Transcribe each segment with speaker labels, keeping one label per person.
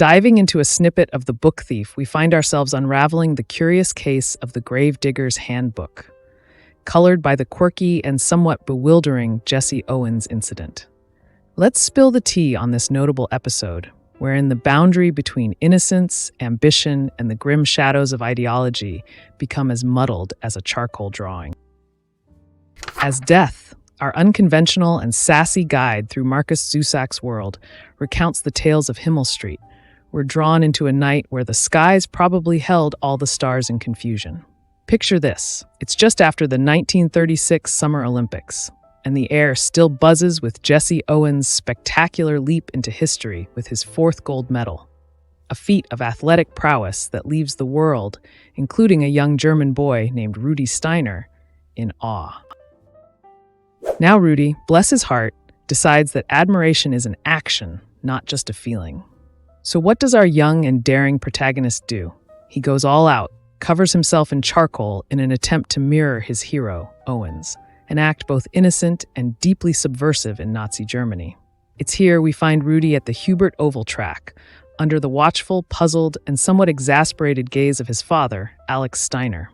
Speaker 1: Diving into a snippet of The Book Thief, we find ourselves unraveling the curious case of the gravedigger's handbook, colored by the quirky and somewhat bewildering Jesse Owens incident. Let's spill the tea on this notable episode, wherein the boundary between innocence, ambition, and the grim shadows of ideology become as muddled as a charcoal drawing. As Death, our unconventional and sassy guide through Markus Zusak's world, recounts the tales of Himmel Street, we're drawn into a night where the skies probably held all the stars in confusion. Picture this. It's just after the 1936 Summer Olympics, and the air still buzzes with Jesse Owens' spectacular leap into history with his fourth gold medal, a feat of athletic prowess that leaves the world, including a young German boy named Rudi Steiner, in awe. Now Rudi, bless his heart, decides that admiration is an action, not just a feeling. So what does our young and daring protagonist do? He goes all out, covers himself in charcoal in an attempt to mirror his hero, Owens, an act both innocent and deeply subversive in Nazi Germany. It's here we find Rudi at the Hubert Oval track, under the watchful, puzzled, and somewhat exasperated gaze of his father, Alex Steiner.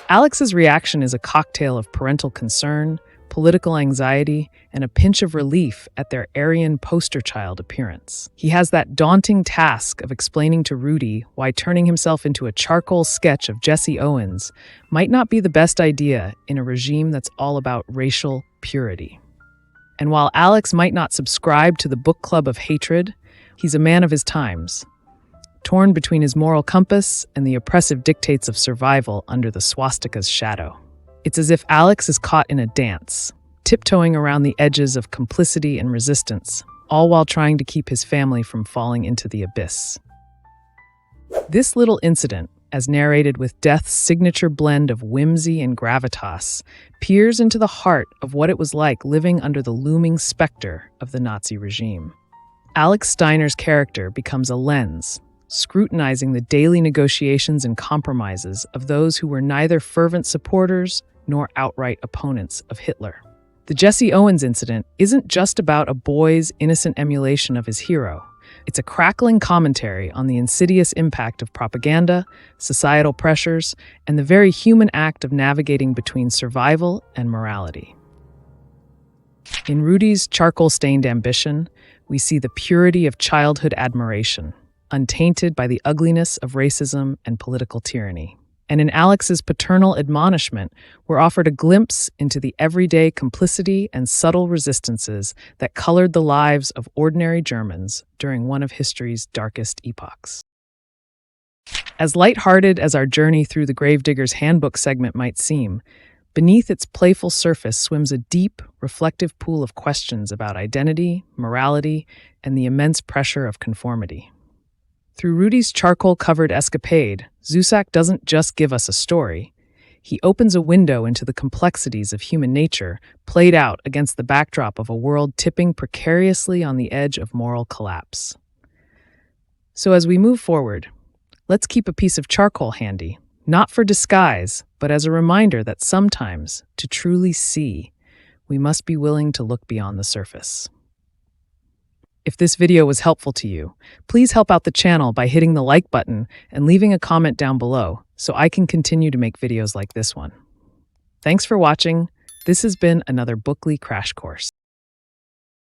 Speaker 1: Alex's reaction is a cocktail of parental concern, political anxiety, and a pinch of relief at their Aryan poster child appearance. He has that daunting task of explaining to Rudi why turning himself into a charcoal sketch of Jesse Owens might not be the best idea in a regime that's all about racial purity. And while Alex might not subscribe to the book club of hatred, he's a man of his times, torn between his moral compass and the oppressive dictates of survival under the swastika's shadow. It's as if Alex is caught in a dance, tiptoeing around the edges of complicity and resistance, all while trying to keep his family from falling into the abyss. This little incident, as narrated with Death's signature blend of whimsy and gravitas, peers into the heart of what it was like living under the looming specter of the Nazi regime. Alex Steiner's character becomes a lens, scrutinizing the daily negotiations and compromises of those who were neither fervent supporters nor outright opponents of Hitler. The Jesse Owens incident isn't just about a boy's innocent emulation of his hero. It's a crackling commentary on the insidious impact of propaganda, societal pressures, and the very human act of navigating between survival and morality. In Rudi's charcoal-stained ambition, we see the purity of childhood admiration, untainted by the ugliness of racism and political tyranny. And in Alex's paternal admonishment, we're offered a glimpse into the everyday complicity and subtle resistances that colored the lives of ordinary Germans during one of history's darkest epochs. As lighthearted as our journey through the Gravedigger's Handbook segment might seem, beneath its playful surface swims a deep, reflective pool of questions about identity, morality, and the immense pressure of conformity. Through Rudi's charcoal-covered escapade, Zusak doesn't just give us a story. He opens a window into the complexities of human nature, played out against the backdrop of a world tipping precariously on the edge of moral collapse. So as we move forward, let's keep a piece of charcoal handy, not for disguise, but as a reminder that sometimes, to truly see, we must be willing to look beyond the surface. If this video was helpful to you, please help out the channel by hitting the like button and leaving a comment down below so I can continue to make videos like this one. Thanks for watching. This has been another Bookly Crash Course.